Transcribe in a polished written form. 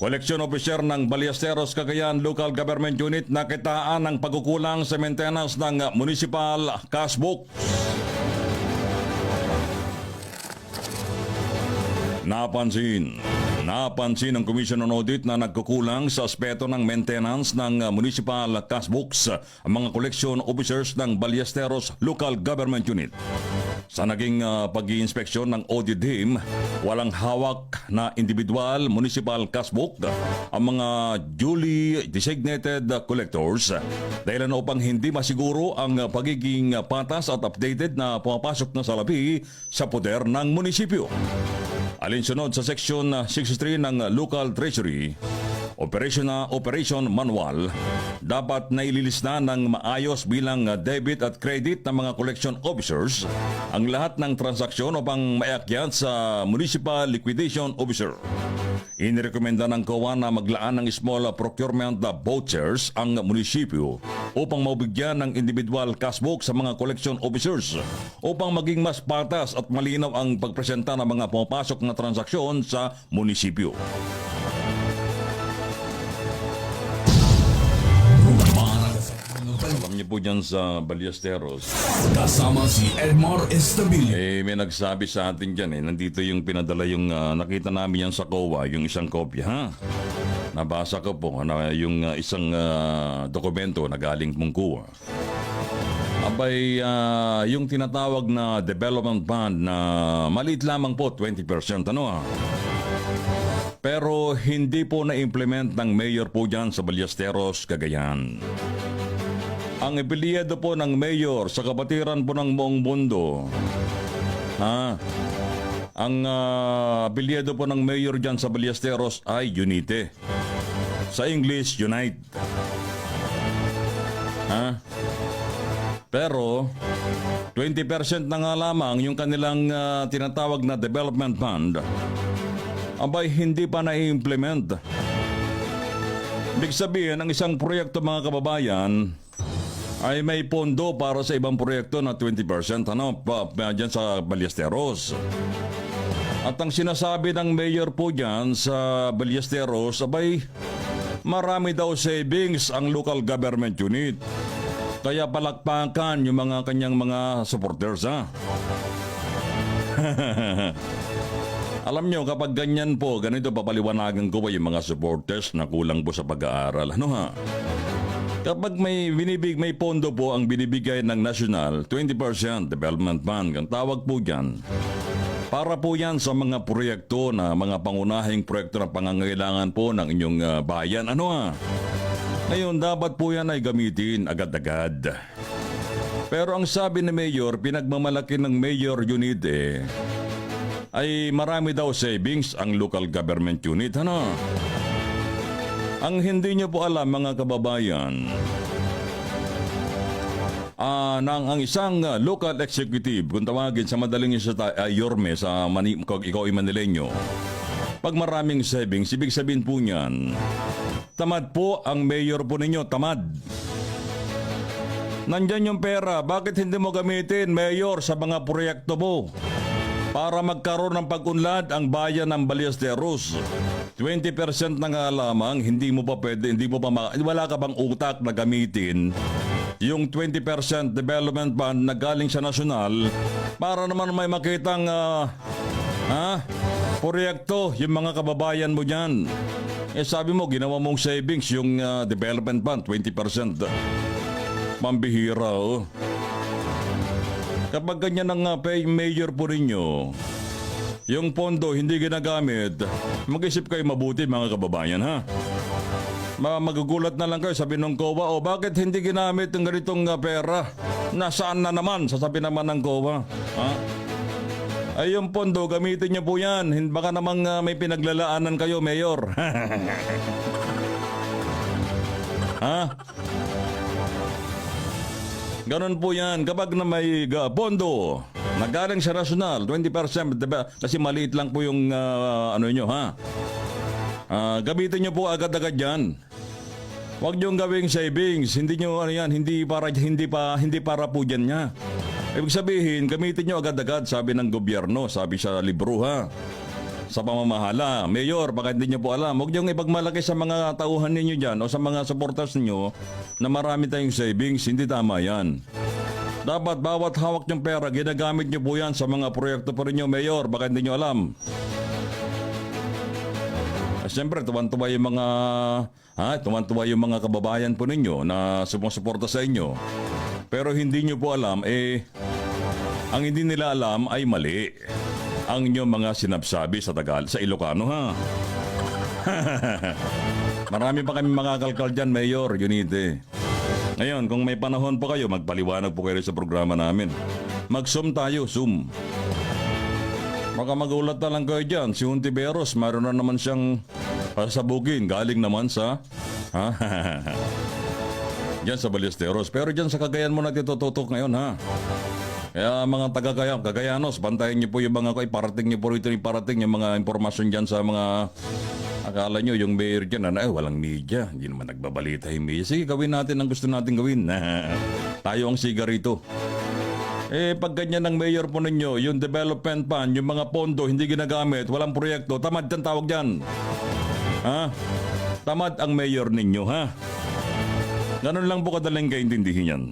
Koleksyon officer ng Ballesteros Cagayan Local Government Unit nakitaan ng pagkukulang sa maintenance ng municipal cash book. Napansin ng Commission on Audit na nagkukulang sa aspeto ng maintenance ng municipal cash books ang mga collection officers ng Ballesteros Local Government Unit. Sa naging pag-iinspeksyon ng audit team, walang hawak na individual municipal cash book ang mga duly designated collectors dahilan upang hindi masiguro ang pagiging patas at updated na pumapasok na salapi sa poder ng munisipyo. Alinsunod sa Section 63 ng Local Treasury, Operation Manual, dapat naililista ng maayos bilang debit at credit ng mga collection officers ang lahat ng transaksyon upang maiakyat sa Municipal Liquidation Officer. Inirekomenda ng COA na maglaan ng small procurement vouchers ang munisipyo upang maubigyan ng individual cash book sa mga collection officers upang maging mas patas at malinaw ang pagpresenta ng mga pumapasok na transaksyon sa munisipyo. Alam niyo po dyan sa Ballesteros, kasama si Edmar Estabilio. may nagsabi sa atin dyan nandito yung pinadala yung nakita namin yan sa COA, yung isang kopya ha. Nabasa ko po yung isang dokumento na galing mong COA. Abay, yung tinatawag na development fund na maliit lamang po, 20%, pero hindi po na-implement ng mayor po dyan sa Ballesteros, Cagayan. Ang epelyedo po ng mayor sa kapatiran po ng buong mundo, ang epelyedo po ng mayor dyan sa Ballesteros ay Unite. Sa English, Unite. Pero 20% na nga lamang yung kanilang tinatawag na development fund, abay hindi pa na-implement. Ibig sabihin, ang isang proyekto mga kababayan ay may pondo para sa ibang proyekto na 20% dyan sa Ballesteros. At ang sinasabi ng mayor po dyan sa Ballesteros, abay marami daw savings ang local government unit. Kaya palakpakan yung mga kanyang mga supporters Alam nyo, kapag ganyan po, ganito papaliwanagan ko pa yung mga supporters na kulang po sa pag-aaral. Kapag may pondo po ang binibigay ng National 20% Development Fund, ang tawag po dyan, para po yan sa mga proyekto na mga pangunahing proyekto na pangangailangan po ng inyong bayan. Ngayon, dapat po yan ay gamitin agad-agad. Pero ang sabi ni Mayor, pinagmamalaki ng Mayor Unite, ay marami daw savings ang local government unit. Ang hindi nyo po alam mga kababayan, ang isang local executive, kung tawagin sa madaling Yorme sa ikaw ay Manileño, pag maraming savings, ibig sabihin po niyan, tamad po ang mayor po ninyo, tamad. Nandyan yung pera, bakit hindi mo gamitin, mayor, sa mga proyekto mo? Para magkaroon ng pag-unlad ang bayan ng Ballesteros. 20% na nga lamang, wala ka bang utak na gamitin yung 20% development fund na galing sa nasyonal para naman may makitang proyekto yung mga kababayan mo dyan. Sabi mo, ginawa mong savings yung development fund, 20%. Pambihira, Kapag ganyan ang mayor po ninyo, yung pondo hindi ginagamit, mag-isip kayo mabuti mga kababayan, Magugulat na lang kayo, sabi ng COA, bakit hindi ginamit ng ganitong pera? Nasaan na naman? Sasabi naman ng COA. Ay yung pondo, gamitin niyo po yan. Baka namang may pinaglalaanan kayo, Mayor. Ganon po yan. Kapag na may pondo na galing sa national, 20%, diba? Kasi maliit lang po yung gamitin niyo po agad-agad yan. Huwag niyong gawing savings. Hindi para po dyan niya. Ibig sabihin, gamitin niyo agad-agad, sabi ng gobyerno, sabi sa libro sa pamamahala. Mayor, baka hindi nyo po alam, huwag nyo ipagmalaki sa mga tauhan ninyo dyan o sa mga supporters ninyo na marami tayong savings. Hindi tama yan. Dapat bawat hawak nyong pera, ginagamit nyo po yan sa mga proyekto po rin nyo, Mayor. Baka hindi nyo alam. Siyempre, tuwan-tuwa yung mga kababayan po ninyo na sumusuporta sa inyo. Pero hindi nyo po alam, ang hindi nila alam ay mali. Ang inyong mga sinabsabi sa Ilocano, ha? Marami pa kami makakalkal dyan, Mayor, Unite. Ngayon, kung may panahon pa kayo, magpaliwanag po kayo sa programa namin. Mag-Zoom tayo, Zoom. Baka magulat na lang kayo dyan. Si Hontiveros, mayroon na naman siyang pasabugin. Galing naman sa... Diyan sa Ballesteros. Pero dyan sa Cagayan mo natin tututok ngayon, ha? Kaya mga Cagayanos, bantayan niyo po yung mga iparating niyo po rito yung mga impormasyon dyan sa mga... Akala nyo yung mayor dyan, walang media. Hindi naman nagbabalita yung media. Sige, gawin natin ang gusto natin gawin. Tayo ang siga rito. Pag ganyan ng mayor po ninyo, yung development fund, yung mga pondo, hindi ginagamit, walang proyekto, tamad yan tawag dyan. Ha? Tamad ang mayor ninyo, ha? Ganun lang po kadaling kaintindihin yan.